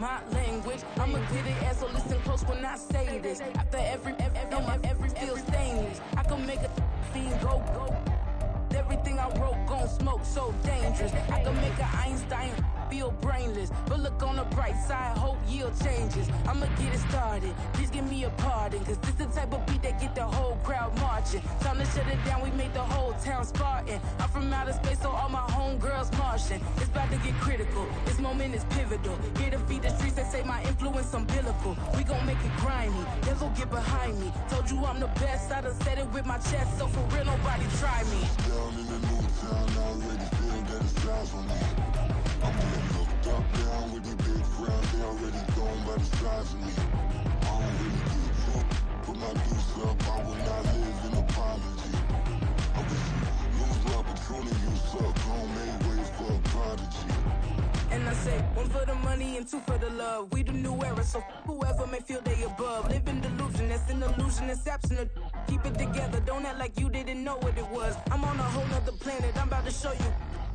my language. I'ma get it as so listen close when I say this. After every feel stainless. I can make a fiend go. Everything I wrote gon' smoke, so dangerous. I can make an Einstein feel brainless. But look on the bright side, hope yield changes. I'ma get it started, please give me a pardon. Cause this the type of beat that get the whole crowd marching. Time to shut it down, we made the whole town Spartan. I'm from outer space, so all my homegirls Martian. It's about to get critical, this moment is pivotal. Here to feed the streets that say my influence umbilical. We gon' make it grimy, devil get behind me. Told you I'm the best, I done said it with my chest. So for real, nobody try me. Down in the new town, I already feel that it's time for me. I'm getting looked up down with the big crowd, they already gone by the size of me. I don't really give a fuck, put my deuce up, I will not live in apology. I wish you lose my opportunity, you suck, homemade ways for a prodigy. And I say, one for the money and two for the love. We the new era, so whoever may feel they above. Live in delusion, that's an illusion, it's absent. Keep it together, don't act like you didn't know what it was. I'm on a whole nother planet, I'm about to show you.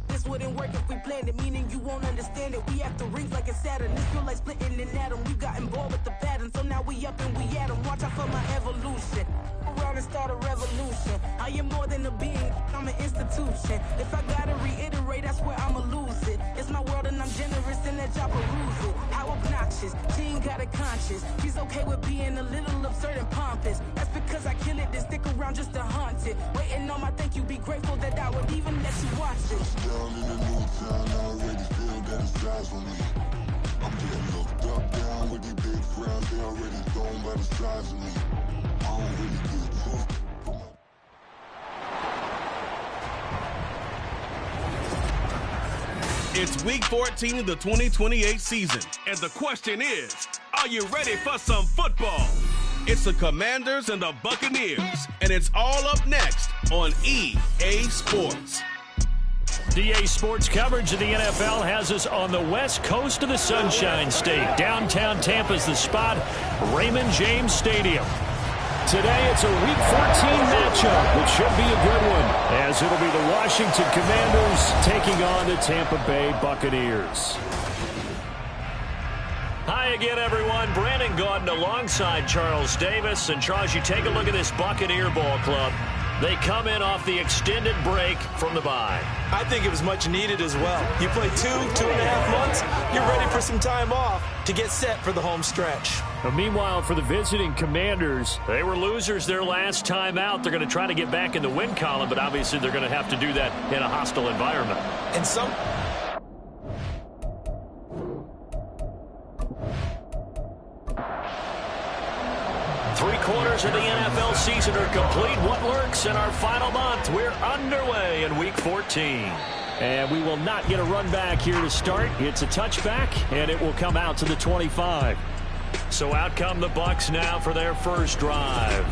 This wouldn't work if we planned it, meaning you won't understand it. We have to rings like it's Saturn. This feel like splitting an atom. We got involved with the pattern, so now we up and we at 'em. Watch out for my evolution. Around and start a revolution. I am more than a being, I'm an institution. If I gotta reiterate, that's where I'ma lose it. It's my world and I'm generous in that y'all peruse it. How obnoxious, she ain't got a conscience. She's okay with being a little absurd and pompous. That's because I kill it, then stick around just to haunt it. Waiting on my thank you, be grateful that I would even let you watch it. Down in the new town, I already feel that it's time for me. I'm getting looked up down with the big crowd, they already gone by the size of me. I don't really give a fuck. It's week 14 of the 2028 season, and the question is, are you ready for some football? It's the Commanders and the Buccaneers, and it's all up next on EA Sports. EA Sports coverage of the NFL has us on the west coast of the Sunshine State. Downtown Tampa's the spot, Raymond James Stadium. Today it's a Week 14 matchup, which should be a good one, as it'll be the Washington Commanders taking on the Tampa Bay Buccaneers. Hi again, everyone. Brandon Gaudin alongside Charles Davis. And Charles, you take a look at this Buccaneer ball club. They come in off the extended break from the bye. I think it was much needed as well. You play 2.5 months, you're ready for some time off to get set for the home stretch. But meanwhile, for the visiting Commanders, they were losers their last time out. They're going to try to get back in the win column, but obviously they're going to have to do that in a hostile environment. And some... Three-quarters of the NFL season are complete. What lurks in our final month? We're underway in Week 14. And we will not get a run back here to start. It's a touchback, and it will come out to the 25. So out come the Bucs now for their first drive.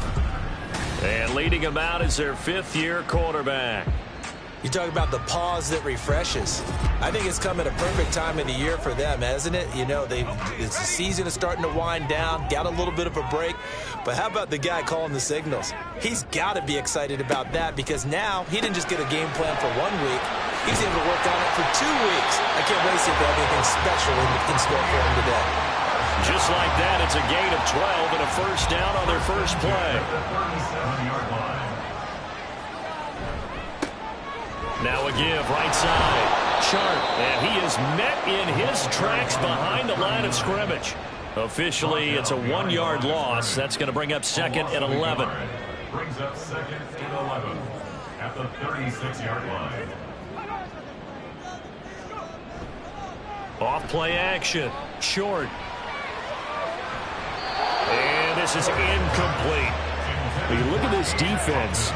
And leading them out is their fifth-year quarterback. You talk about the pause that refreshes. I think it's come at a perfect time in the year for them, hasn't it? You know, the season is starting to wind down, got a little bit of a break. But how about the guy calling the signals? He's got to be excited about that because now he didn't just get a game plan for 1 week. He's able to work on it for 2 weeks. I can't wait to see if they have anything special in store for him today. Just like that, it's a gain of 12 and a first down on their first play. Now a give, right side. Sharp, and he is met in his tracks behind the line of scrimmage. Officially, it's a 1-yard loss. That's going to bring up second and 11. Brings up second and 11 at the 36-yard line. Off play action. Short. And this is incomplete. When you look at this defense,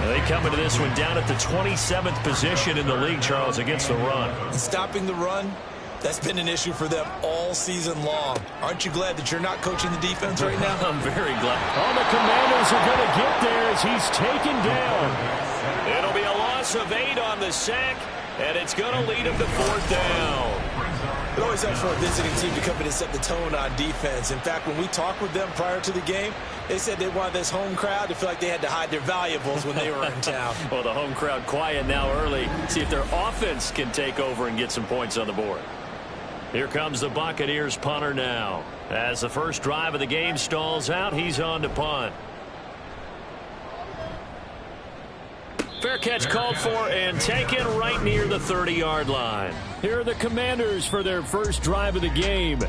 they come into this one down at the 27th position in the league, Charles, against the run. Stopping the run, that's been an issue for them all season long. Aren't you glad that you're not coaching the defense right now? I'm very glad. All the Commanders are going to get there as he's taken down. It'll be a loss of 8 on the sack, and it's going to lead him to 4th down. It always helps for a visiting team to come in and set the tone on defense. In fact, when we talked with them prior to the game, they said they wanted this home crowd to feel like they had to hide their valuables when they were in town. Well, the home crowd quiet now early. See if their offense can take over and get some points on the board. Here comes the Buccaneers punter now. As the first drive of the game stalls out, he's on to punt. Fair catch called for and taken right near the 30-yard line. Here are the Commanders for their first drive of the game.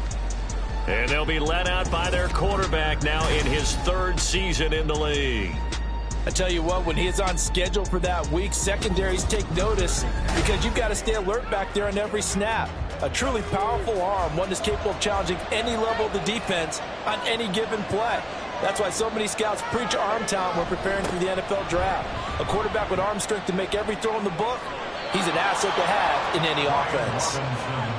And they'll be led out by their quarterback now in his third season in the league. I tell you what, when he is on schedule for that week, secondaries take notice because you've got to stay alert back there on every snap. A truly powerful arm, one that's capable of challenging any level of the defense on any given play. That's why so many scouts preach arm talent when preparing for the NFL draft. A quarterback with arm strength to make every throw in the book, he's an asset to have in any offense.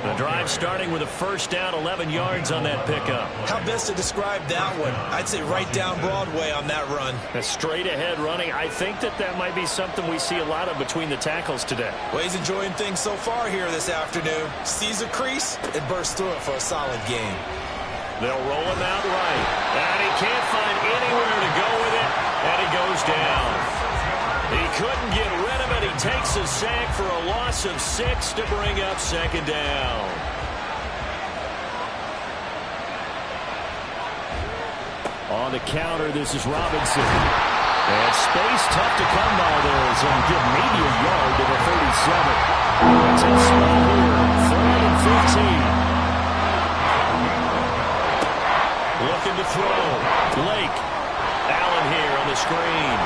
The drive starting with a first down, 11 yards on that pickup. How best to describe that one? I'd say right down Broadway on that run. A straight ahead running. I think that might be something we see a lot of between the tackles today. Well, he's enjoying things so far here this afternoon. Sees a crease and bursts through it for a solid game. They'll roll him out right. And he can't find anywhere to go with it. And he goes down. He couldn't get rid of it. He takes a sack for a loss of 6 to bring up second down. On the counter, this is Robinson. And space tough to come by there as he'll get maybe a yard to the 37. It's a small here, 3rd and 15. Looking to throw. Blake. Allen here on the screen.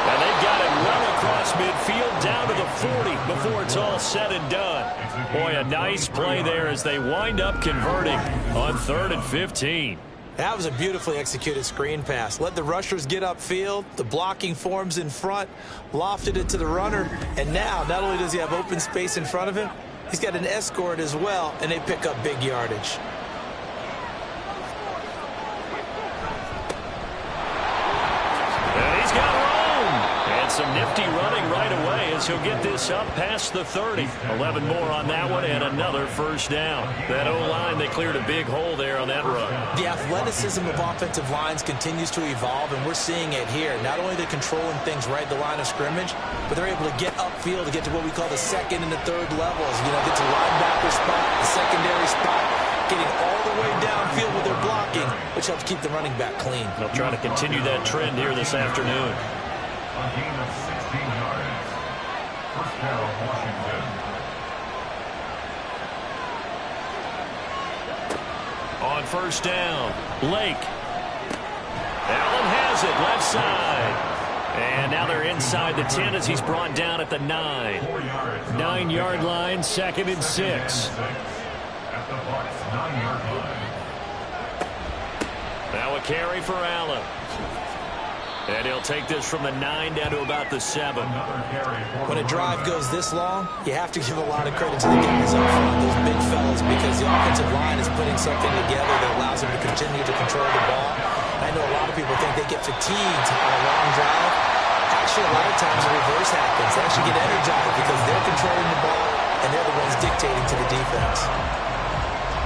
And they've got it well across midfield down to the 40 before it's all said and done. Boy, a nice play there as they wind up converting on 3rd and 15. That was a beautifully executed screen pass. Let the rushers get upfield. The blocking forms in front. Lofted it to the runner. And now, not only does he have open space in front of him, he's got an escort as well, and they pick up big yardage. Some nifty running right away as he'll get this up past the 30. 11 more on that one and another first down. That O-line, they cleared a big hole there on that run. The athleticism of offensive lines continues to evolve, and we're seeing it here. Not only are they controlling things right at the line of scrimmage, but they're able to get upfield to get to what we call the second and the third levels. You know, get to linebacker spot, the secondary spot, getting all the way downfield with their blocking, which helps keep the running back clean. They'll try to continue that trend here this afternoon. A gain of 16 yards. First down, Washington. On first down, Blake. Allen has it, left side. And now they're inside the 10 as he's brought down at the 9. 9-yard line, 2nd and 6. At the Bucs 9-yard line. Now a carry for Allen. And he'll take this from the 9 down to about the 7. When a drive goes this long, you have to give a lot of credit to the guys up front, those big fellas, because the offensive line is putting something together that allows them to continue to control the ball. I know a lot of people think they get fatigued on a long drive. Actually, a lot of times the reverse happens. They actually get energized because they're controlling the ball, and they're the ones dictating to the defense.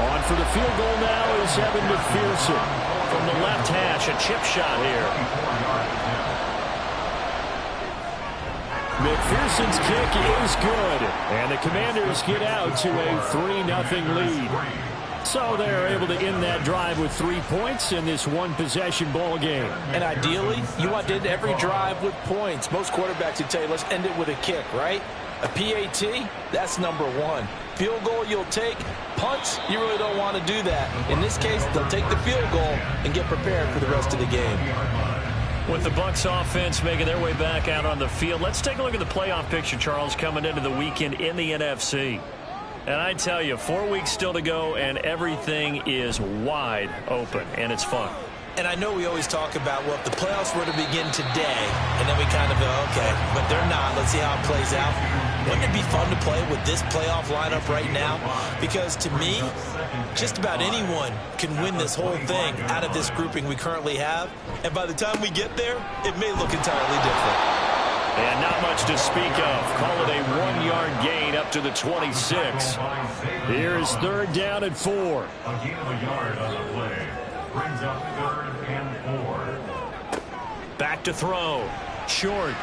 On for the field goal now is Evan McPherson. From the left hash, a chip shot here. McPherson's kick is good. And the Commanders get out to a 3-0 lead. So they're able to end that drive with 3 points in this one-possession ball game. And ideally, you want to end every drive with points. Most quarterbacks would tell you, let's end it with a kick, right? A PAT, that's number 1. Field goal you'll take. Punts, you really don't want to do that. In this case, they'll take the field goal and get prepared for the rest of the game. With the Bucs offense making their way back out on the field, let's take a look at the playoff picture, Charles, coming into the weekend in the NFC. And I tell you, 4 weeks still to go, and everything is wide open, and it's fun. And I know we always talk about, well, if the playoffs were to begin today, and then we kind of go, okay, but they're not. Let's see how it plays out. Wouldn't it be fun to play with this playoff lineup right now? Because to me, just about anyone can win this whole thing out of this grouping we currently have. And by the time we get there, it may look entirely different. And not much to speak of. Call it a 1-yard gain up to the 26. Here's 3rd down and 4. A gain of a yard on the play. Brings up 3rd and 4. Back to throw. Short.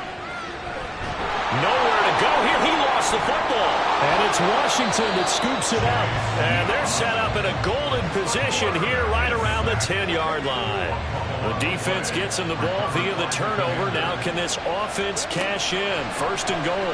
Nowhere to go here. He lost lost the football. And it's Washington that scoops it up. And they're set up in a golden position here right around the 10-yard line. The defense gets him the ball via the turnover. Now can this offense cash in? First and goal.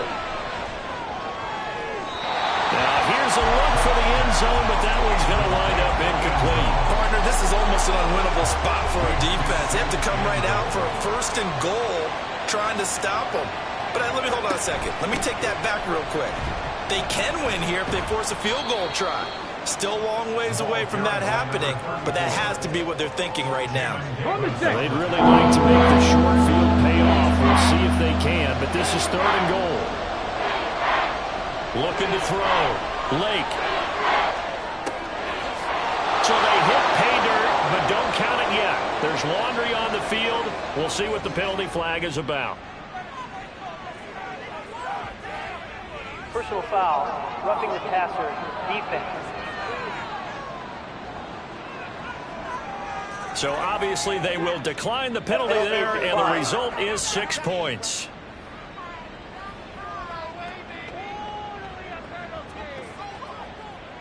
Now here's a look for the end zone, but that one's going to wind up incomplete. Partner, this is almost an unwinnable spot for a defense. They have to come right out for a first and goal trying to stop them. But let me hold on a second. Let me take that back real quick. They can win here if they force a field goal try. Still a long ways away from that happening, but that has to be what they're thinking right now. They'd really like to make the short field pay off. We'll see if they can, but this is third and goal. Looking to throw. Lake. So they hit pay dirt, but don't count it yet. There's laundry on the field. We'll see what the penalty flag is about. Personal foul, roughing the passer, defense. So obviously they will decline the penalty there, and the result is 6 points.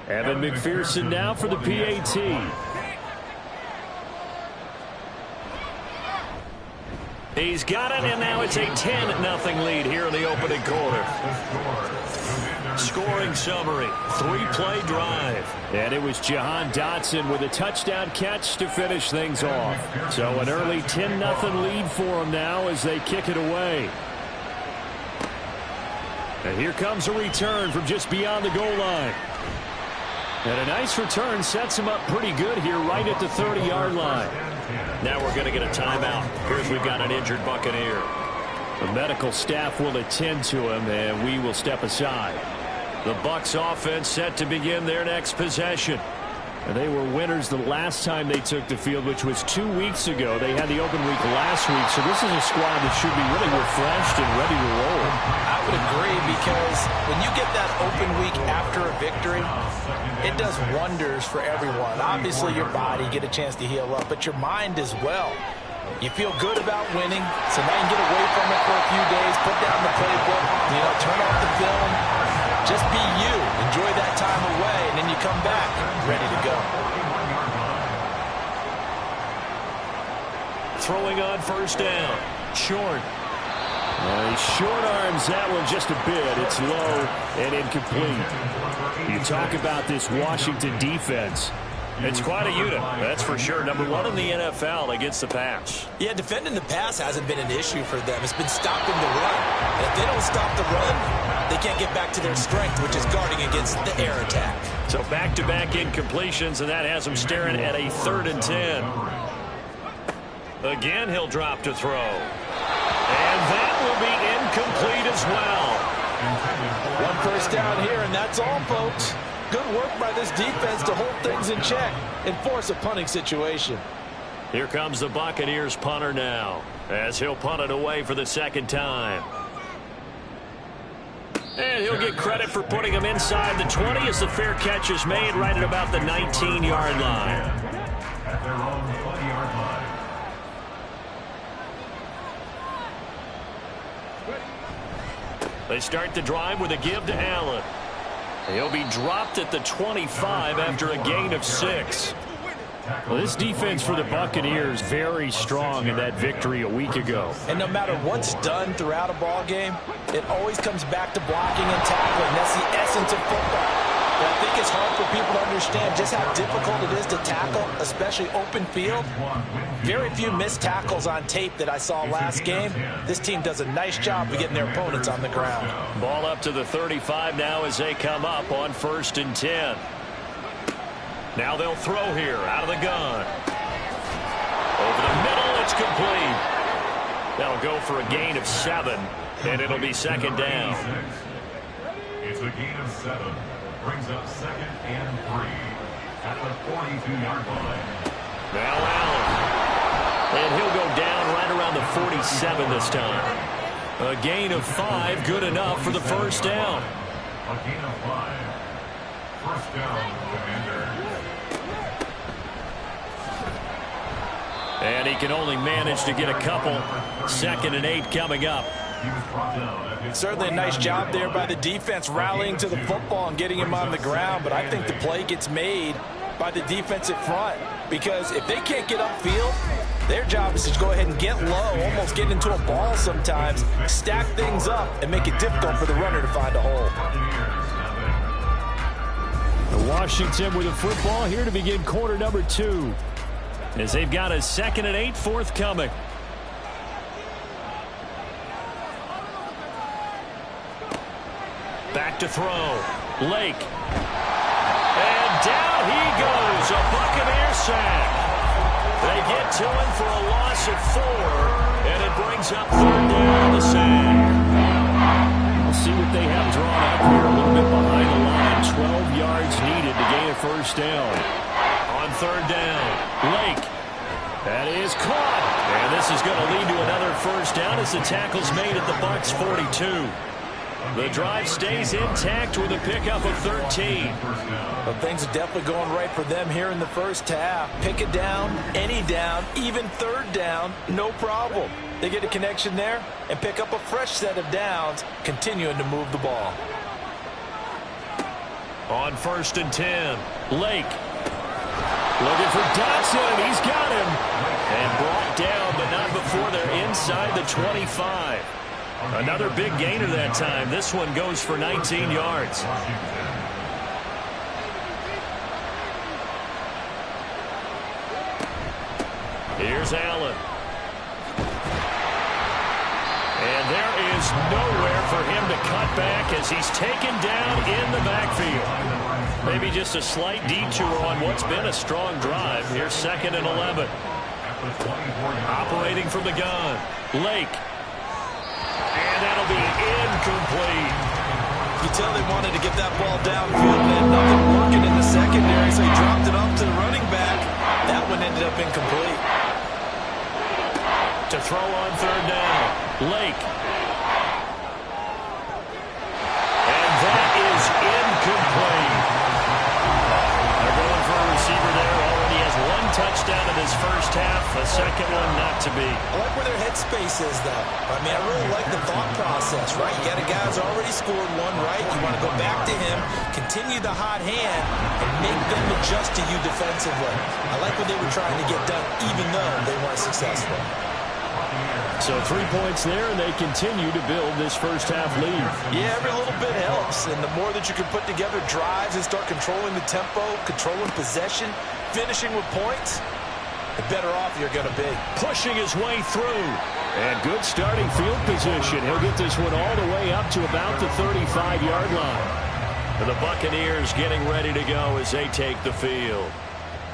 Evan McPherson now for the PAT. He's got it, and now it's a 10-0 lead here in the opening quarter. Scoring summary, 3-play drive. And it was Jahan Dotson with a touchdown catch to finish things off. So an early 10-0 lead for them now as they kick it away. And here comes a return from just beyond the goal line. And a nice return sets him up pretty good here right at the 30-yard line. Now we're going to get a timeout. Here's we've got an injured Buccaneer. The medical staff will attend to him, and we will step aside. The Bucs offense set to begin their next possession. And they were winners the last time they took the field, which was 2 weeks ago. They had the open week last week, so this is a squad that should be really refreshed and ready to roll. I would agree, because when you get that open week after a victory, it does wonders for everyone. Obviously, your body, get a chance to heal up, but your mind as well. You feel good about winning, so now you can get away from it for a few days, put down the playbook, turn off the film, just be you. Enjoy that time away, and then you come back ready to go. Throwing on first down. Short. He short arms that one just a bit. It's low and incomplete. You talk about this Washington defense. It's quite a unit, that's for sure. Number one in the NFL against the pass. Yeah, defending the pass hasn't been an issue for them. It's been stopping the run. And if they don't stop the run, they can't get back to their strength, which is guarding against the air attack. So back-to-back incompletions, and that has him staring at a 3rd and 10. Again, he'll drop to throw. And that will be incomplete as well. One first down here, and that's all, folks. Good work by this defense to hold things in check and force a punting situation. Here comes the Buccaneers punter now, as he'll punt it away for the second time. And he'll get credit for putting him inside the 20 as the fair catch is made right at about the 19-yard line. At their own 20-yard line. They start the drive with a give to Allen. He'll be dropped at the 25 after a gain of 6. Well, this defense for the Buccaneers very strong in that victory a week ago. And no matter what's done throughout a ball game, it always comes back to blocking and tackling. That's the essence of football. But I think it's hard for people to understand just how difficult it is to tackle, especially open field. Very few missed tackles on tape that I saw last game. This team does a nice job of getting their opponents on the ground. Ball up to the 35 now as they come up on 1st and 10. Now they'll throw here out of the gun. Over the middle, it's complete. That'll go for a gain of 7, and it'll be 2nd down. It's a gain of 7. Brings up 2nd and 3 at the 42-yard line. Now Allen. And he'll go down right around the 47 this time. A gain of 5, good enough for the first down. A gain of 5. First down, Commanders. And he can only manage to get a couple. 2nd and 8 coming up. Certainly a nice job there by the defense rallying to the football and getting him on the ground, but I think the play gets made by the defensive front because if they can't get upfield, their job is to go ahead and get low, almost get into a ball sometimes, stack things up, and make it difficult for the runner to find a hole. Washington with the football here to begin quarter number 2 as they've got a 2nd and 8 forthcoming. Back to throw. Lake. And down he goes. A Buccaneer sack. They get to him for a loss of 4, and it brings up 3rd down the sack. We'll see what they have drawn up here. A little bit behind the line. 12 yards needed to gain a 1st down. On 3rd down, Lake. That is caught. And this is going to lead to another 1st down as the tackle's made at the Bucs 42. The drive stays intact with a pickup of 13. Well, things are definitely going right for them here in the first half. Pick it down, any down, even 3rd down, no problem. They get a connection there and pick up a fresh set of downs, continuing to move the ball. On 1st and 10, Lake. Looking for Dotson, and he's got him. And brought down, but not before they're inside the 25. Another big gainer that time. This one goes for 19 yards. Here's Allen. And there is nowhere for him to cut back as he's taken down in the backfield. Maybe just a slight detour on what's been a strong drive. Here's 2nd and 11. Operating from the gun. Lake. And that'll be incomplete. You tell they wanted to get that ball downfield. They had nothing working in the secondary, so he dropped it off to the running back. That one ended up incomplete. To throw on 3rd down, Lake. And that is incomplete. They're going for a receiver there. Already has 1 touchdown in his first half. A second one not to be. I like where their headspace is, though. I mean, I really like the thought process, right? You got a guy who's already scored 1, right? You want to go back to him, continue the hot hand, and make them adjust to you defensively. I like what they were trying to get done, even though they weren't successful. So 3 points there, and they continue to build this first half lead. Yeah, every little bit helps, and the more that you can put together drives and start controlling the tempo, controlling possession, finishing with points, the better off you're going to be. Pushing his way through, and good starting field position. He'll get this one all the way up to about the 35-yard line. And the Buccaneers getting ready to go as they take the field.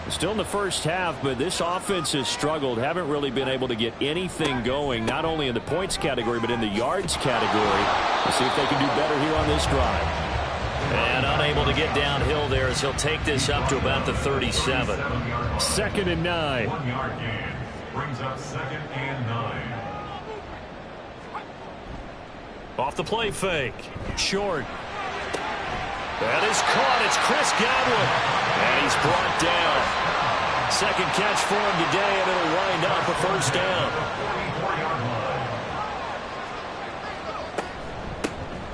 Still in the first half, but this offense has struggled. Haven't really been able to get anything going, not only in the points category, but in the yards category. We'll see if they can do better here on this drive. And unable to get downhill there as he'll take this up to about the 37. 2nd and 9. 1-yard gain brings up 2nd and 9. Off the play fake. Short. That is caught. It's Chris Godwin. And he's brought down. 2nd catch for him today, and it'll wind up a 1st down.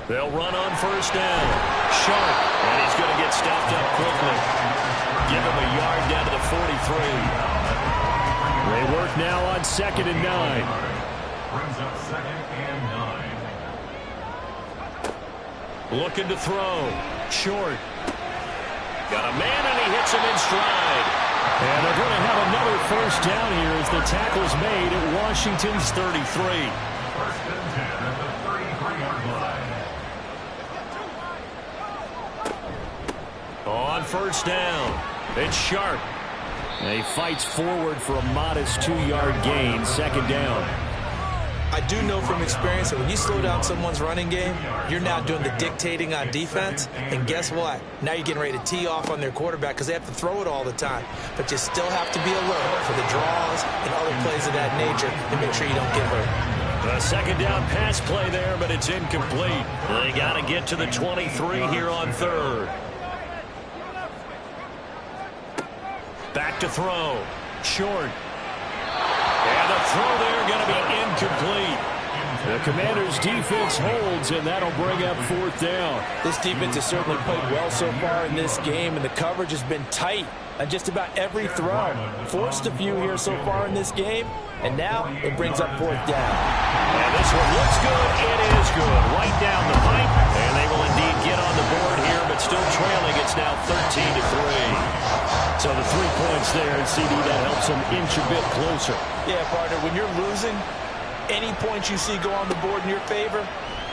They'll run on 1st down. Sharp. And he's going to get stopped up quickly. Give him a yard down to the 43. They work now on 2nd and 9. Brings up 2nd and 9. Looking to throw. Short. Got a man, and he hits him in stride. And they're going to have another 1st down here as the tackle's made at Washington's 33. 1st and 10 at the 33-yard line. On 1st down, it's Sharp. And he fights forward for a modest 2-yard gain, 2nd down. I do know from experience that when you slow down someone's running game, you're now doing the dictating on defense. And guess what? Now you're getting ready to tee off on their quarterback because they have to throw it all the time. But you still have to be alert for the draws and other plays of that nature to make sure you don't get hurt. A 2nd down pass play there, but it's incomplete. They got to get to the 23 here on 3rd. Back to throw. Short. And the throw there going to be incomplete. The Commanders' defense holds, and that'll bring up 4th down. This defense has certainly played well so far in this game, and the coverage has been tight on just about every throw. Forced a few here so far in this game, and now it brings up 4th down. And this one looks good. It is good. Right down the pipe, and they will indeed get on the board here, but still trailing. It's now 13-3. So the 3 points there, and CD, that helps them inch a bit closer. Yeah, partner, when you're losing, any points you see go on the board in your favor,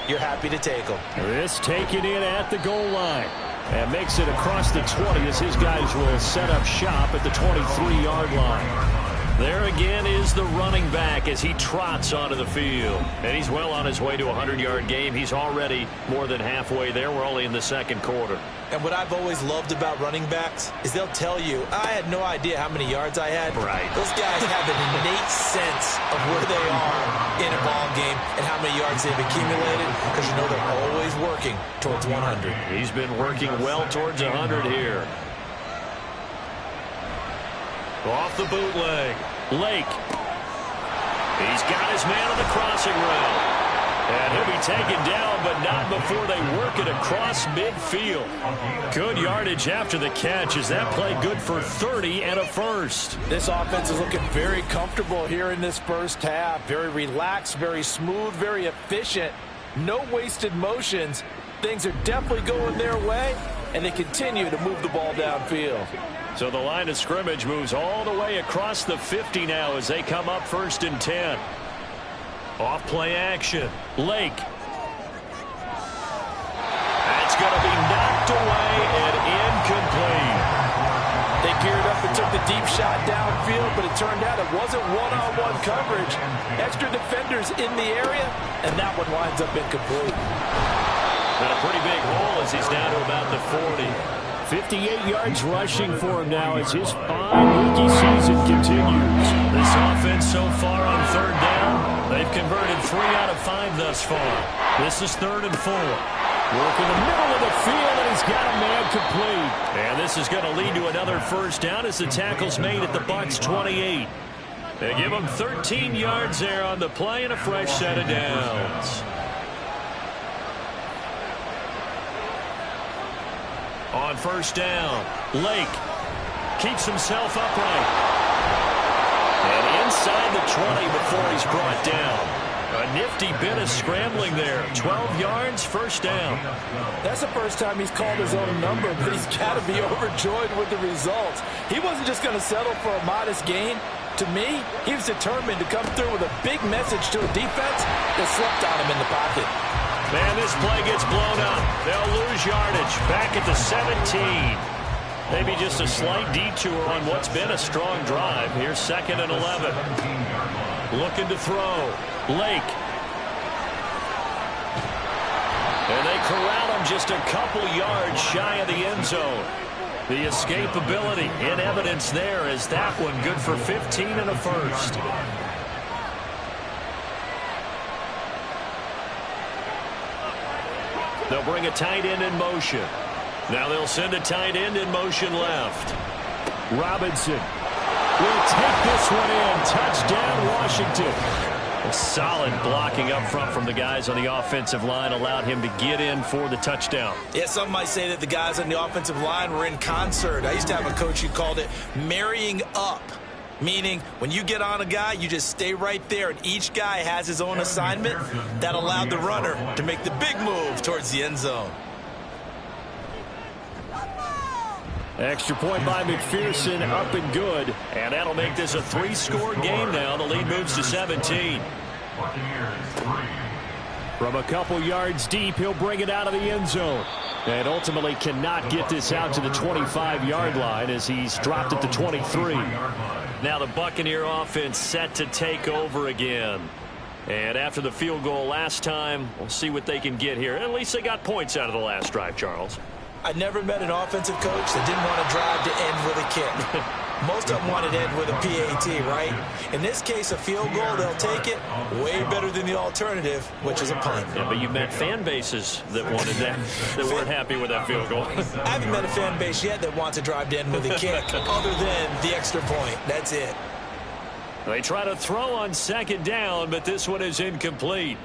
you're happy to take them. This taken in at the goal line. And makes it across the 20 as his guys will set up shop at the 23-yard line. There again is the running back as he trots onto the field. And he's well on his way to a 100-yard game. He's already more than halfway there. We're only in the second quarter. And what I've always loved about running backs is they'll tell you, I had no idea how many yards I had. Right. Those guys have an innate sense of where they are in a ball game and how many yards they've accumulated, because you know they're always working towards 100. He's been working well towards 100 here. Off the bootleg. Lake. He's got his man on the crossing route. And he'll be taken down, but not before they work it across midfield. Good yardage after the catch. Is that play good for 30 and a first? This offense is looking very comfortable here in this first half. Very relaxed, very smooth, very efficient. No wasted motions. Things are definitely going their way, and they continue to move the ball downfield. So the line of scrimmage moves all the way across the 50 now as they come up 1st and 10. Off play action. Lake. That's going to be knocked away and incomplete. They geared up and took the deep shot downfield, but it turned out it wasn't one-on-one coverage. Extra defenders in the area, and that one winds up incomplete. Got a pretty big hole as he's down to about the 40. 58 yards rushing for him now as his fine rookie season continues. This offense so far on 3rd down, they've converted 3 out of 5 thus far. This is 3rd and 4. Work in the middle of the field, and he's got a man complete. And this is going to lead to another first down as the tackle's made at the Bucs 28. They give him 13 yards there on the play and a fresh set of downs. On 1st down, Lake keeps himself upright. And inside the 20 before he's brought down. A nifty bit of scrambling there. 12 yards, 1st down. That's the first time he's called his own number, but he's got to be overjoyed with the results. He wasn't just going to settle for a modest gain. To me, he was determined to come through with a big message to a defense that slept on him in the pocket. Man, this play gets blown up. They'll lose yardage. Back at the 17. Maybe just a slight detour on what's been a strong drive. Here's 2nd and 11. Looking to throw. Lake. And they corral him just a couple yards shy of the end zone. The escapability in evidence there as that one good for 15 and a first. They'll bring a tight end in motion. Now they'll send a tight end in motion left. Robinson will take this one in. Touchdown, Washington. A solid blocking up front from the guys on the offensive line allowed him to get in for the touchdown. Yeah, some might say that the guys on the offensive line were in concert. I used to have a coach who called it marrying up. Meaning, when you get on a guy, you just stay right there, and each guy has his own assignment. That allowed the runner to make the big move towards the end zone. Extra point by McPherson, up and good. And that'll make this a 3-score game now. The lead moves to 17. From a couple yards deep, he'll bring it out of the end zone. And ultimately cannot get this out to the 25-yard line as he's dropped at the 23. Now the Buccaneer offense set to take over again. And after the field goal last time, we'll see what they can get here. At least they got points out of the last drive, Charles. I never met an offensive coach that didn't want to drive to end with a kick. Most of them wanted to end with a PAT, right? In this case, a field goal, they'll take it. Way better than the alternative, which is a punt. Yeah, but you've met fan bases that wanted that, that weren't happy with that field goal. I haven't met a fan base yet that wants to drive to end with a kick, other than the extra point. That's it. They try to throw on 2nd down, but this one is incomplete.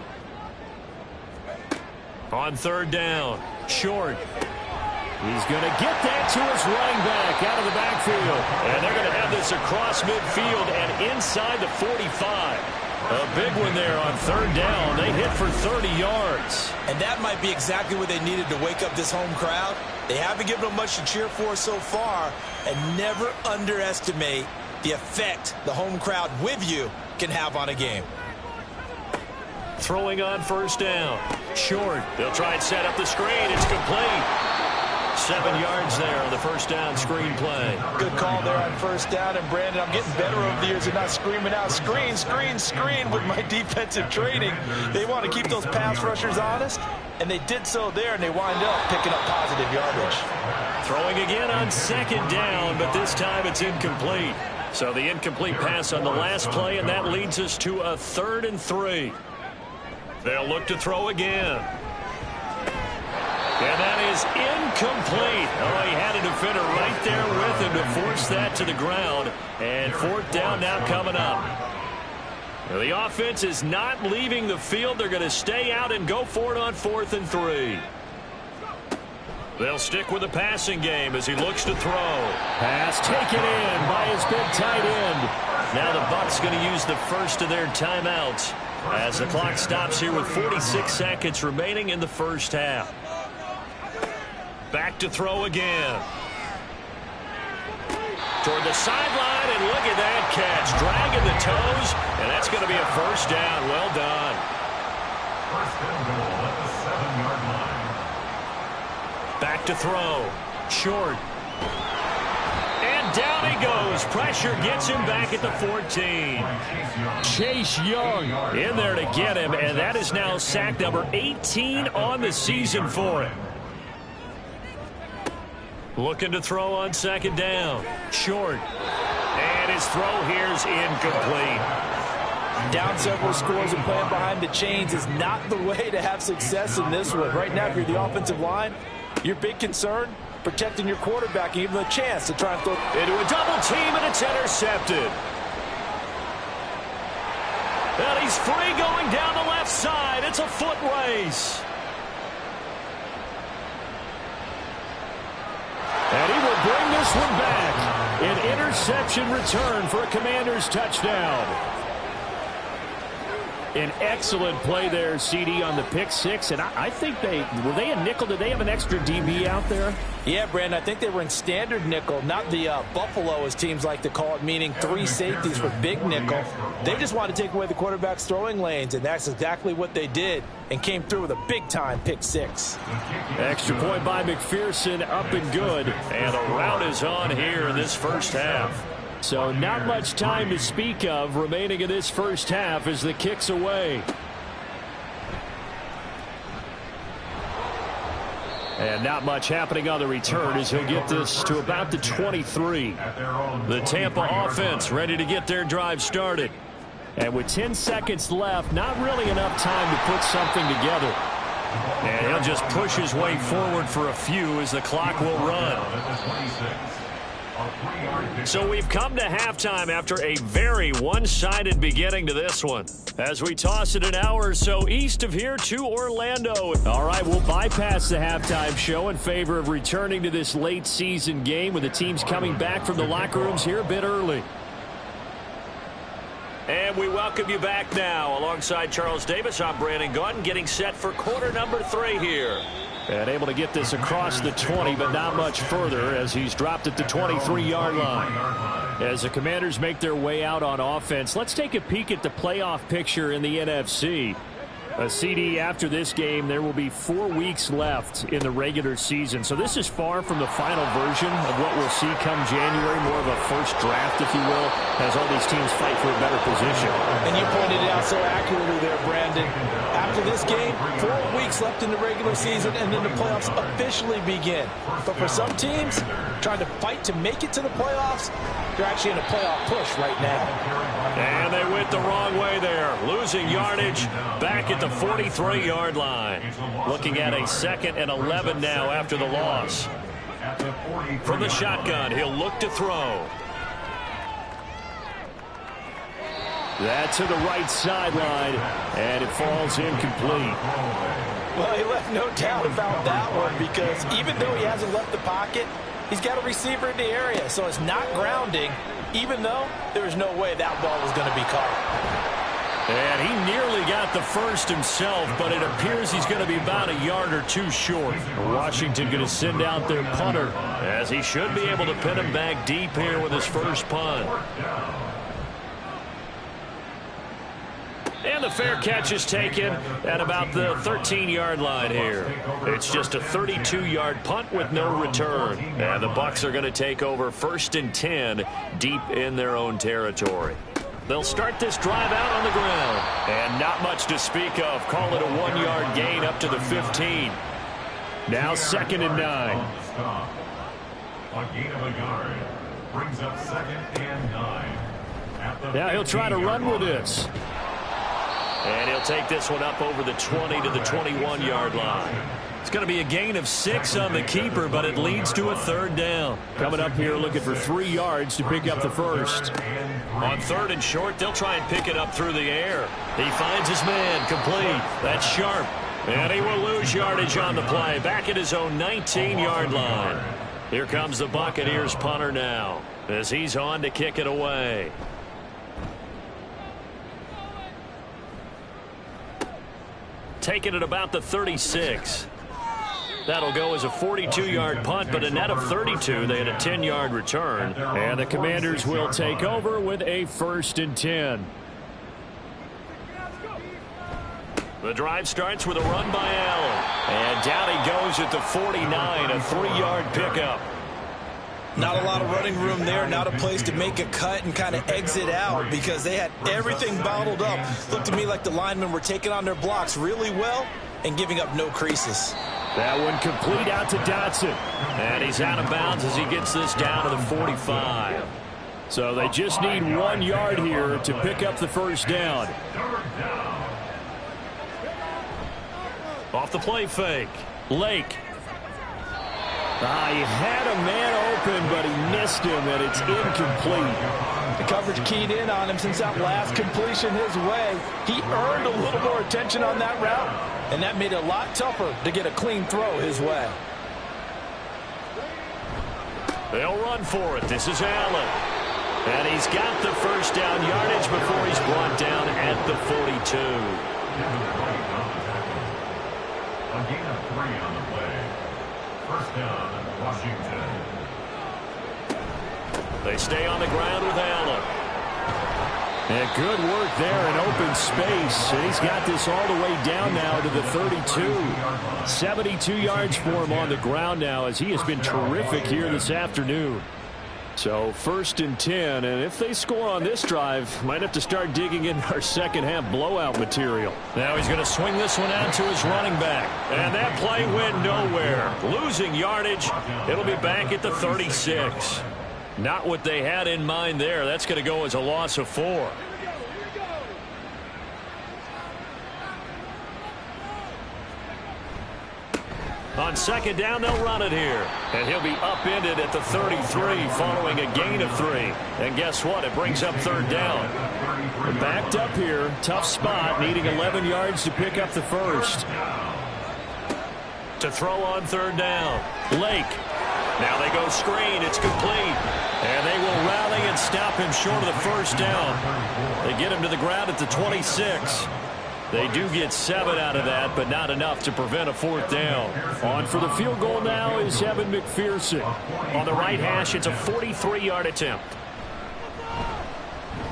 On third down, short. He's going to get that to his running back out of the backfield. And they're going to have this across midfield and inside the 45. A big one there on third down. They hit for 30 yards. And that might be exactly what they needed to wake up this home crowd. They haven't given them much to cheer for so far. And never underestimate the effect the home crowd with you can have on a game. Throwing on first down. Short. They'll try and set up the screen. It's complete. 7 yards there on the first down screen play. Good call there on first down. And, Brandon, I'm getting better over the years of not screaming out screen, screen, screen with my defensive training. They want to keep those pass rushers honest, and they did so there, and they wind up picking up positive yardage. Throwing again on second down, but this time it's incomplete. So the incomplete pass on the last play, and that leads us to a 3rd and 3. They'll look to throw again. And that is incomplete. Oh, he had a defender right there with him to force that to the ground. And 4th down now coming up. The offense is not leaving the field. They're going to stay out and go for it on 4th and 3. They'll stick with the passing game as he looks to throw. Pass taken in by his big tight end. Now the Bucs going to use the first of their timeouts as the clock stops here with 46 seconds remaining in the first half. Back to throw again. Toward the sideline, and look at that catch. Dragging the toes, and that's going to be a first down. Well done. First and goal at the 7-yard line. Back to throw. Short. And down he goes. Pressure gets him back at the 14. Chase Young in there to get him, and that is now sack number 18 on the season for him. Looking to throw on second down. Short. And his throw here is incomplete. Down several scores and playing behind the chains is not the way to have success in this one. Right now, if you're the offensive line, your big concern, protecting your quarterback and giving him a chance to try and throw into a double team, and it's intercepted. And he's free going down the left side. It's a foot race. And he will bring this one back. An interception return for a Commanders touchdown. An excellent play there, CD, on the pick six. And I think were they a nickel? Did they have an extra DB out there? Yeah, Brandon, I think they were in standard nickel, not the Buffalo, as teams like to call it, meaning 3 safeties for big nickel. They just wanted to take away the quarterback's throwing lanes, and that's exactly what they did, and came through with a big-time pick six. Extra point by McPherson, up and good. And a rout is on here in this first half. So not much time to speak of remaining in this first half as the kick's away. And not much happening on the return as he'll get this to about the 23. The Tampa offense ready to get their drive started. And with 10 seconds left, not really enough time to put something together. And he'll just push his way forward for a few as the clock will run. So we've come to halftime after a very one-sided beginning to this one. As we toss it an hour or so east of here to Orlando. All right, we'll bypass the halftime show in favor of returning to this late season game with the teams coming back from the locker rooms here a bit early. And we welcome you back now. Alongside Charles Davis, I'm Brandon Gaudin, getting set for quarter number 3 here. And able to get this across the 20, but not much further as he's dropped at the 23-yard line. As the Commanders make their way out on offense, let's take a peek at the playoff picture in the NFC. A CD after this game, there will be 4 weeks left in the regular season. So this is far from the final version of what we'll see come January, more of a first draft, if you will, as all these teams fight for a better position. And you pointed it out so accurately there, Brandon. After this game, 4 weeks left in the regular season, and then the playoffs officially begin. But for some teams, trying to fight to make it to the playoffs, they're actually in a playoff push right now. And they went the wrong way there, losing yardage back at the 43-yard line. Looking at a 2nd and 11 now after the loss. From the shotgun, he'll look to throw. That to the right sideline, and it falls incomplete. Well, he left no doubt about that one because even though he hasn't left the pocket, he's got a receiver in the area, so it's not grounding, even though there was no way that ball was going to be caught. And he nearly got the first himself, but it appears he's going to be about a yard or two short. Washington going to send out their punter, as he should be able to pin him back deep here with his first punt. And the fair catch is taken at about the 13-yard line here. It's just a 32-yard punt with no return. And the Bucs are going to take over 1st and 10 deep in their own territory. They'll start this drive out on the ground. And not much to speak of. Call it a 1-yard gain up to the 15. Now 2nd and 9. A gain of a yard brings up 2nd and 9. Now he'll try to run with this. And he'll take this one up over the 20 to the 21-yard line. It's going to be a gain of 6 on the keeper, but it leads to a 3rd down. Coming up here looking for 3 yards to pick up the first. On 3rd and short, they'll try and pick it up through the air. He finds his man, complete. That's Sharp. And he will lose yardage on the play, back at his own 19-yard line. Here comes the Buccaneers punter now, as he's on to kick it away. Taking it about the 36. That'll go as a 42-yard punt, but a net of 32. They had a 10-yard return. And the Commanders will take over with a 1st and 10. The drive starts with a run by Allen. And down he goes at the 49, a 3-yard pickup. Not a lot of running room there, not a place to make a cut and kind of exit out because they had everything bottled up. Looked to me like the linemen were taking on their blocks really well and giving up no creases. That one complete out to Dotson. And he's out of bounds as he gets this down to the 45. So they just need 1 yard here to pick up the first down. Off the play fake. Lake. He had a man open, but he missed him, and it's incomplete. The coverage keyed in on him since that last completion his way. He earned a little more attention on that route, and that made it a lot tougher to get a clean throw his way. They'll run for it. This is Allen. And he's got the first down yardage before he's brought down at the 42. A gain of 3 on the play. First down, Washington. They stay on the ground with Allen. And good work there in open space. And he's got this all the way down now to the 32. 72 yards for him on the ground now as he has been terrific here this afternoon. So 1st and 10, and if they score on this drive, might have to start digging in our second half blowout material. Now he's going to swing this one out to his running back. And that play went nowhere. Losing yardage. It'll be back at the 36. Not what they had in mind there. That's going to go as a loss of 4. On second down, they'll run it here. And he'll be upended at the 33 following a gain of 3. And guess what? It brings up 3rd down. They're backed up here. Tough spot, needing 11 yards to pick up the first. To throw on 3rd down. Lake. Now they go screen. It's complete. And they will rally and stop him short of the first down. They get him to the ground at the 26. They do get 7 out of that, but not enough to prevent a 4th down. On for the field goal now is Evan McPherson. On the right hash, it's a 43-yard attempt.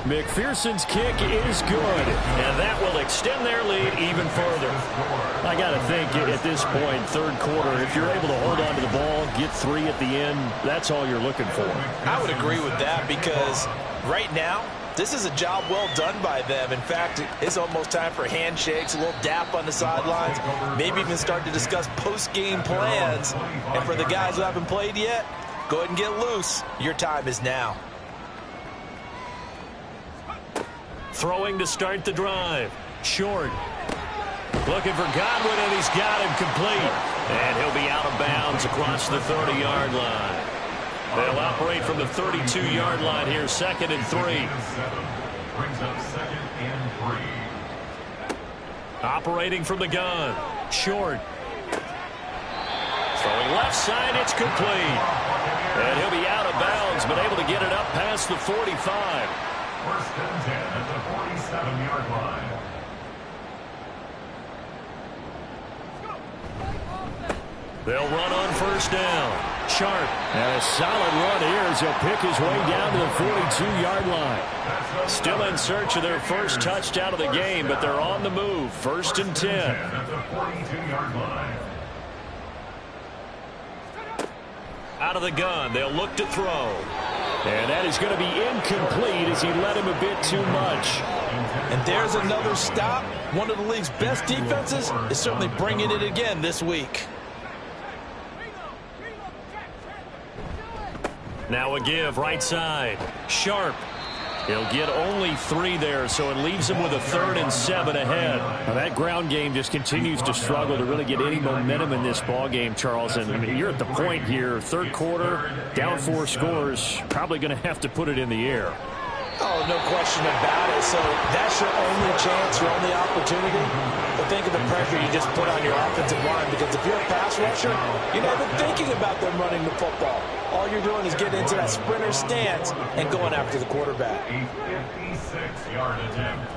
McPherson's kick is good, and that will extend their lead even further. I got to think at this point, 3rd quarter, if you're able to hold on to the ball, get 3 at the end, that's all you're looking for. I would agree with that because right now, this is a job well done by them. In fact, it's almost time for handshakes, a little dap on the sidelines, maybe even start to discuss post-game plans. And for the guys who haven't played yet, go ahead and get loose. Your time is now. Throwing to start the drive. Short. Looking for Godwin, and he's got him complete. And he'll be out of bounds across the 30-yard line. They'll operate from the 32-yard line here, 2nd and 3. Brings up 2nd and 3. Operating from the gun. Short. Throwing left side, it's complete. And he'll be out of bounds, but able to get it up past the 45. First and 10 at the 47-yard line. They'll run on first down. Sharp. And a solid run here as he'll pick his way down to the 42-yard line. Still in search of their first touchdown of the game, but they're on the move. First and 10. At the 42-yard line. Out of the gun, they'll look to throw. And that is going to be incomplete as he led him a bit too much. And there's another stop. One of the league's best defenses is certainly bringing it again this week. Now a give right side. Sharp. He'll get only 3 there, so it leaves him with a 3rd and 7 ahead. Now that ground game just continues to struggle to really get any momentum in this ball game, Charles. And I mean, you're at the point here, third quarter, down 4 scores, probably going to have to put it in the air. Oh, no question about it. So that's your only chance, your only opportunity. But think of the pressure you just put on your offensive line, because if you're a pass rusher, you're not even thinking about them running the football. All you're doing is getting into that sprinter stance and going after the quarterback. A 56-yard attempt.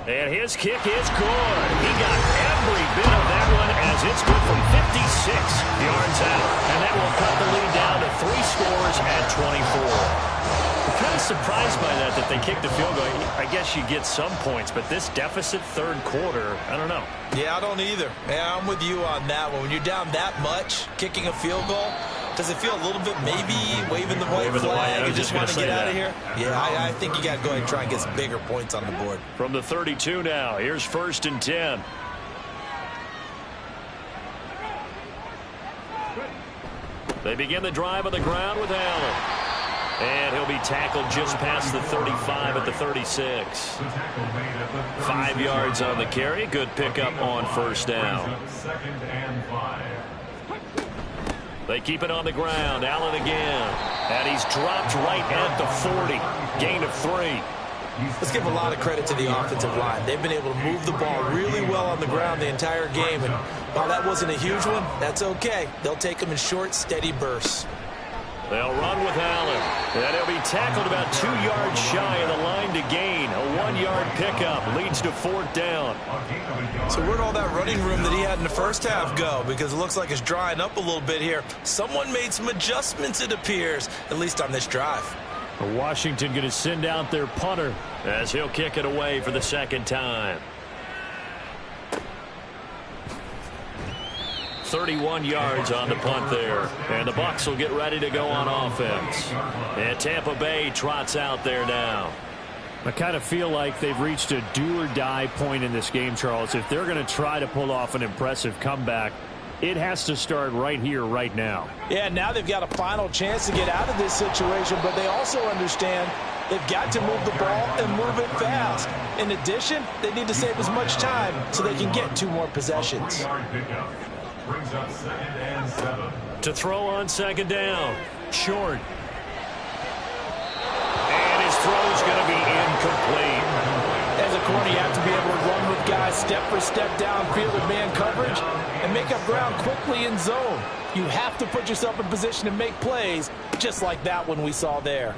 And his kick is good. He got every bit of that one as it's good from 56 yards out. And that will cut the lead down to 3 scores at 24. I'm kind of surprised by that they kicked the field goal. I guess you get some points, but this deficit third quarter, I don't know. Yeah, I don't either. Yeah, I'm with you on that one. When you're down that much, kicking a field goal, does it feel a little bit maybe waving the white flag and just want to get out of here? Yeah, I think you got to go ahead and try and get some bigger points on the board. From the 32 now, here's first and 10. They begin the drive on the ground with Allen. And he'll be tackled just past the 35 at the 36. 5 yards on the carry. Good pickup on first down. Second and 5. They keep it on the ground. Allen again. And he's dropped right at the 40. Gain of 3. Let's give a lot of credit to the offensive line. They've been able to move the ball really well on the ground the entire game. And while that wasn't a huge one, that's okay. They'll take them in short, steady bursts. They'll run with Allen. And he'll be tackled about 2 yards shy of the line to gain. A 1-yard pickup leads to 4th down. So where'd all that running room that he had in the first half go? Because it looks like it's drying up a little bit here. Someone made some adjustments, it appears, at least on this drive. Washington going to send out their punter as he'll kick it away for the second time. 31 yards on the punt there. And the Bucs will get ready to go on offense. And Tampa Bay trots out there now. I kind of feel like they've reached a do-or-die point in this game, Charles. If they're going to try to pull off an impressive comeback, it has to start right here, right now. Yeah, now they've got a final chance to get out of this situation, but they also understand they've got to move the ball and move it fast. In addition, they need to save as much time so they can get 2 more possessions. Brings up second and 7. To throw on second down. Short. And his throw's going to be incomplete. As a corner, you have to be able to run with guys step for step downfield with man coverage and make up ground quickly in zone. You have to put yourself in position to make plays, just like that one we saw there.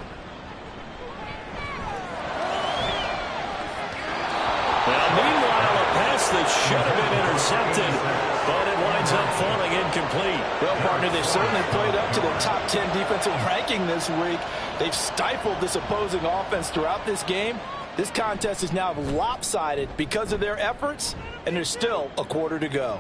Now, meanwhile, a pass that should have been intercepted, but it winds up falling incomplete. Well, partner, they've certainly played up to their top 10 defensive ranking this week. They've stifled this opposing offense throughout this game. This contest is now lopsided because of their efforts, and there's still a quarter to go.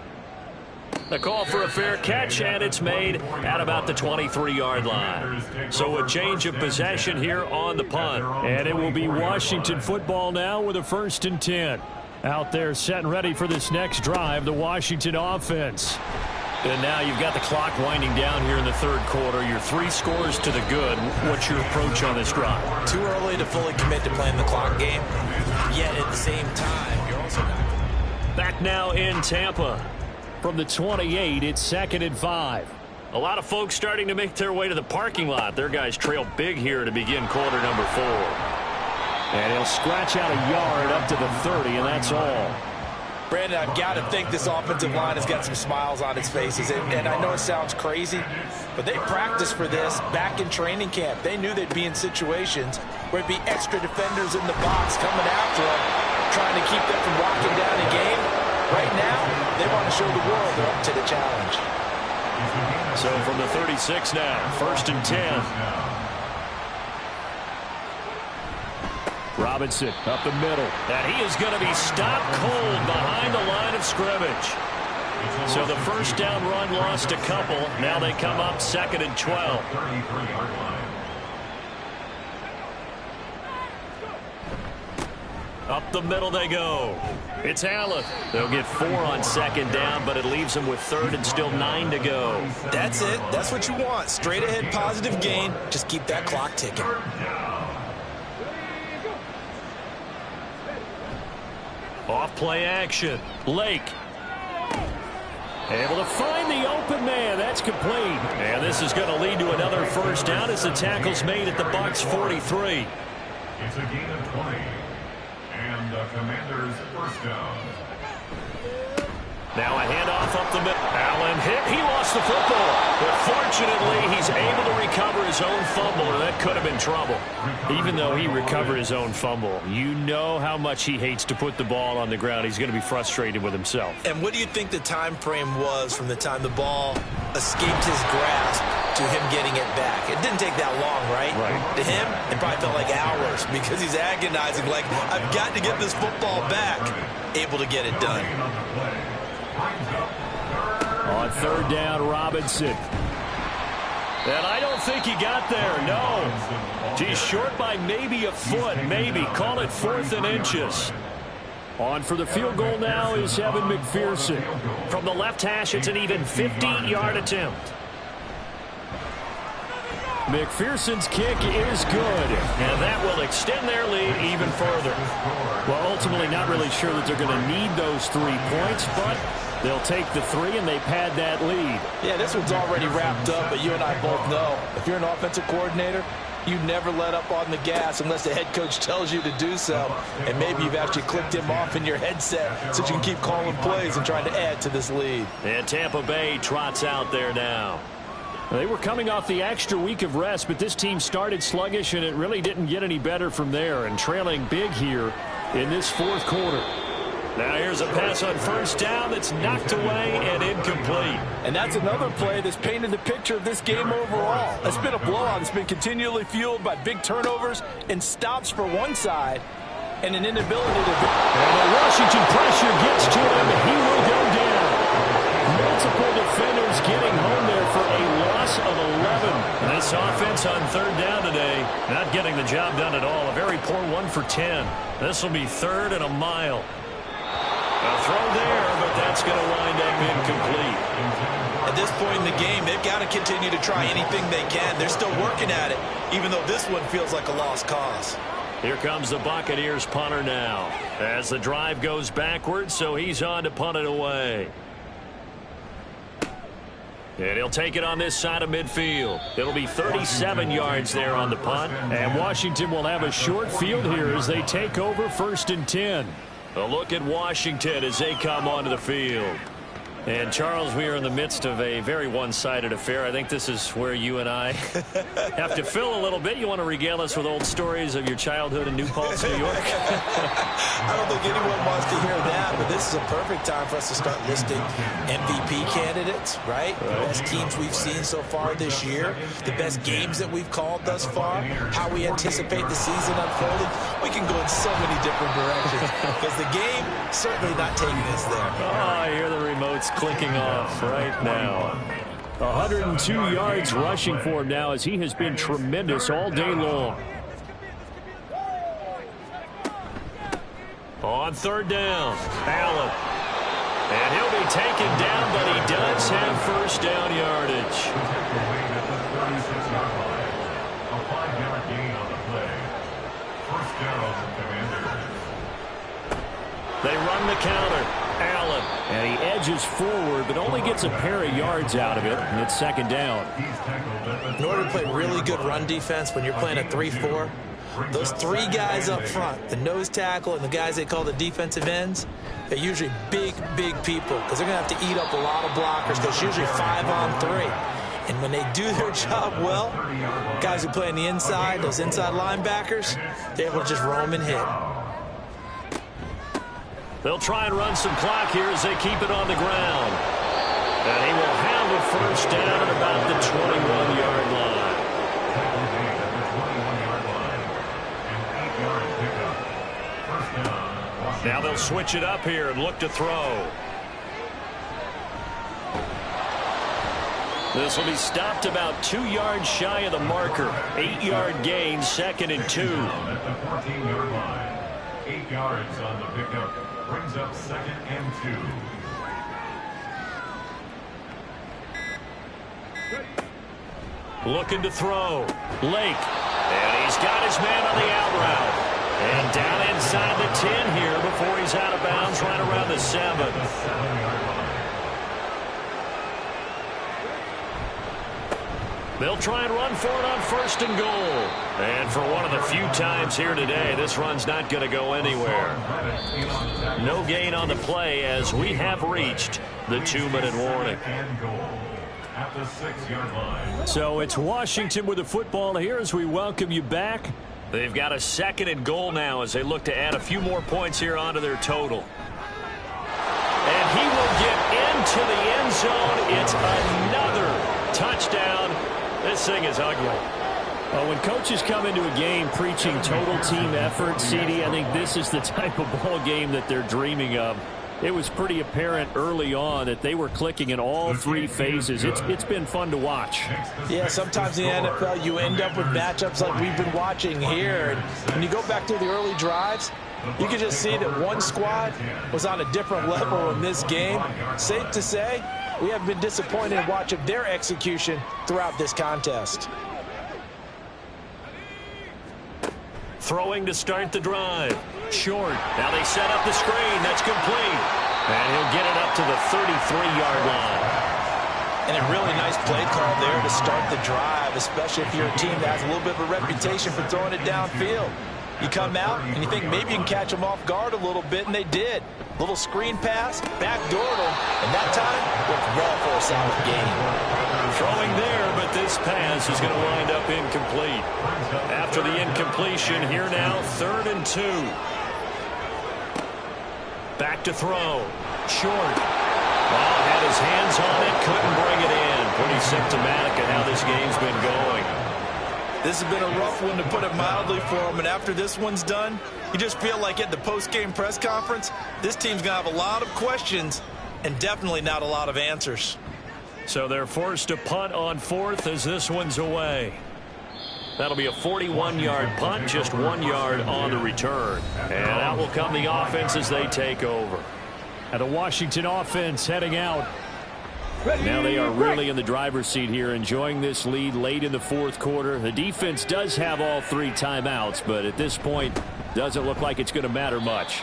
The call for a fair catch, and it's made at about the 23-yard line. So a change of possession here on the punt. And it will be Washington football now with a 1st and 10. Out there set and ready for this next drive, the Washington offense. And now you've got the clock winding down here in the third quarter. You're 3 scores to the good. What's your approach on this drive? Too early to fully commit to playing the clock game. Yet at the same time, you're also not. Back now in Tampa. From the 28, it's 2nd and 5. A lot of folks starting to make their way to the parking lot. Their guys trail big here to begin quarter number 4. And he'll scratch out a yard up to the 30, and that's all. Brandon, I've got to think this offensive line has got some smiles on its faces. And I know it sounds crazy, but they practiced for this back in training camp. They knew they'd be in situations where it'd be extra defenders in the box coming after them, trying to keep them from locking down a game. Right now, they want to show the world they're up to the challenge. So from the 36 now, 1st and 10. Robinson up the middle. And he is going to be stopped cold behind the line of scrimmage. So the first down run lost a couple. Now they come up 2nd and 12. Up the middle they go. It's Allen. They'll get 4 on 2nd down, but it leaves them with 3rd and still 9 to go. That's it. That's what you want. Straight ahead positive gain. Just keep that clock ticking. Off play action. Lake. Able to find the open man. That's complete. And this is going to lead to another first down as the tackle's made at the Bucs 43. It's a gain of 20. And the Commanders' first down. Now a handoff up the middle. Allen hit. He lost the football. But fortunately, he's able to recover his own fumble, or that could have been trouble. Even though he recovered his own fumble, you know how much he hates to put the ball on the ground. He's going to be frustrated with himself. And what do you think the time frame was from the time the ball escaped his grasp to him getting it back? It didn't take that long, right? Right. To him, it probably felt like hours because he's agonizing, like, I've got to get this football back. Able to get it done. On 3rd down, Robinson. And I don't think he got there, no. He's short by maybe a foot, maybe. Call it 4th and inches. On for the field goal now is Evan McPherson. From the left hash, it's an even 50-yard attempt. McPherson's kick is good, and that will extend their lead even further. Well, ultimately, not really sure that they're going to need those 3 points, but they'll take the 3 and they pad that lead. Yeah, this one's already wrapped up, but you and I both know if you're an offensive coordinator, you never let up on the gas unless the head coach tells you to do so. And maybe you've actually clicked him off in your headset so you can keep calling plays and trying to add to this lead. And Tampa Bay trots out there now. They were coming off the extra week of rest, but this team started sluggish, and it really didn't get any better from there, and trailing big here in this 4th quarter. Now here's a pass on 1st down that's knocked away and incomplete. And that's another play that's painted the picture of this game overall. It's been a blowout. It's been continually fueled by big turnovers and stops for one side and an inability to... And the Washington pressure gets to him, and he will go down. Multiple defenders getting home there for a loss of 11. This offense on 3rd down today, not getting the job done at all. A very poor 1 for 10. This will be 3rd and a mile. A throw there, but that's going to wind up incomplete. At this point in the game, they've got to continue to try anything they can. They're still working at it, even though this one feels like a lost cause. Here comes the Buccaneers punter now, as the drive goes backwards, so he's on to punt it away. And he'll take it on this side of midfield. It'll be 37 yards there on the punt. And Washington will have a short field here as they take over 1st and 10. A look at Washington as they come onto the field. And, Charles, we are in the midst of a very one-sided affair. I think this is where you and I have to fill a little bit. You want to regale us with old stories of your childhood in New Paltz, New York? I don't think anyone wants to hear that, but this is a perfect time for us to start listing MVP candidates, right? The best teams we've seen so far this year, the best games that we've called thus far, how we anticipate the season unfolding. We can go in so many different directions because the game certainly not taking us there. Oh, I hear the remotes clicking off right now. 102 yards rushing for him now as he has been tremendous all day long. On 3rd down, Allen. And he'll be taken down, but he does have 1st down yardage. A 5-yard gain on the play. 1st down, Commanders. They run the counter. Allen. And he edges forward, but only gets a pair of yards out of it, and it's 2nd down. In order to play really good run defense when you're playing a 3-4, those 3 guys up front, the nose tackle and the guys they call the defensive ends, They're usually big people because they're going to have to eat up a lot of blockers because usually 5-on-3. And when they do their job well, guys who play on the inside, those inside linebackers, they're able to just roam and hit. They'll try and run some clock here as they keep it on the ground. And he will have a first down at about the 21-yard line. Now they'll switch it up here and look to throw. This will be stopped about 2 yards shy of the marker. 8-yard gain, 2nd and 2. At the 14-yard line. 8 yards on the pickup. Brings up 2nd and 2. Looking to throw. Lake. And he's got his man on the out route. And down inside the 10 here before he's out of bounds right around the 7. They'll try and run for it on 1st and goal. And for one of the few times here today, this run's not going to go anywhere. No gain on the play as we have reached the 2-minute warning. At the 6-yard line. So it's Washington with the football here as we welcome you back. They've got a 2nd and goal now as they look to add a few more points here onto their total. And he will get into the end zone. It's another touchdown. This thing is ugly. Well, when coaches come into a game preaching total team effort, CD, I think this is the type of ball game that they're dreaming of. It was pretty apparent early on that they were clicking in all 3 phases. It's been fun to watch. Yeah, sometimes in the NFL you end up with matchups like we've been watching here. And when you go back to the early drives, you can just see that one squad was on a different level in this game. Safe to say, we have been disappointed in watching their execution throughout this contest. Throwing to start the drive. Short. Now they set up the screen. That's complete. And he'll get it up to the 33-yard line. And a really nice play call there to start the drive, especially if you're a team that has a little bit of a reputation for throwing it downfield. You come out and you think maybe you can catch them off guard a little bit, and they did. Little screen pass, backdoored them, and that time worked well for a solid gain. Throwing there, but this pass is going to wind up incomplete. After the incompletion, here now, 3rd and 2. Back to throw. Short. Well, had his hands on it, couldn't bring it in. Pretty symptomatic of how this game's been going. This has been a rough one, to put it mildly, for him. And after this one's done, you just feel like at the post-game press conference, this team's going to have a lot of questions and definitely not a lot of answers. So they're forced to punt on 4th as this one's away. That'll be a 41-yard punt, just 1 yard on the return. And out will come the offense as they take over. And the Washington offense heading out. Now they are really in the driver's seat here, enjoying this lead late in the 4th quarter. The defense does have all 3 timeouts, but at this point, doesn't look like it's going to matter much.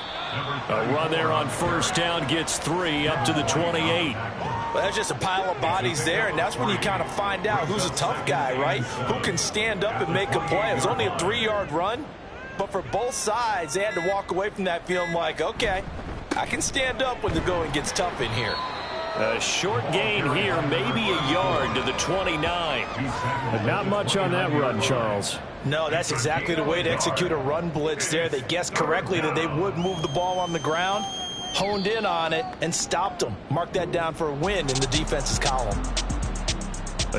A run there on 1st down gets 3 up to the 28. Well, that's just a pile of bodies there, and that's when you kind of find out who's a tough guy, right? Who can stand up and make a play. It was only a 3-yard run, but for both sides, they had to walk away from that feeling like, okay, I can stand up when the going gets tough in here. A short gain here, maybe a yard to the 29. But not much on that run, Charles. No, that's exactly the way to execute a run blitz there. They guessed correctly that they would move the ball on the ground, honed in on it, and stopped them. Mark that down for a win in the defense's column.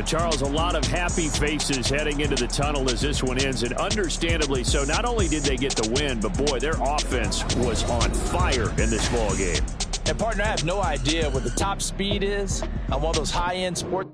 Charles, a lot of happy faces heading into the tunnel as this one ends, and understandably so. Not only did they get the win, but boy, their offense was on fire in this ball game. And partner, I have no idea what the top speed is on one of those high-end sports.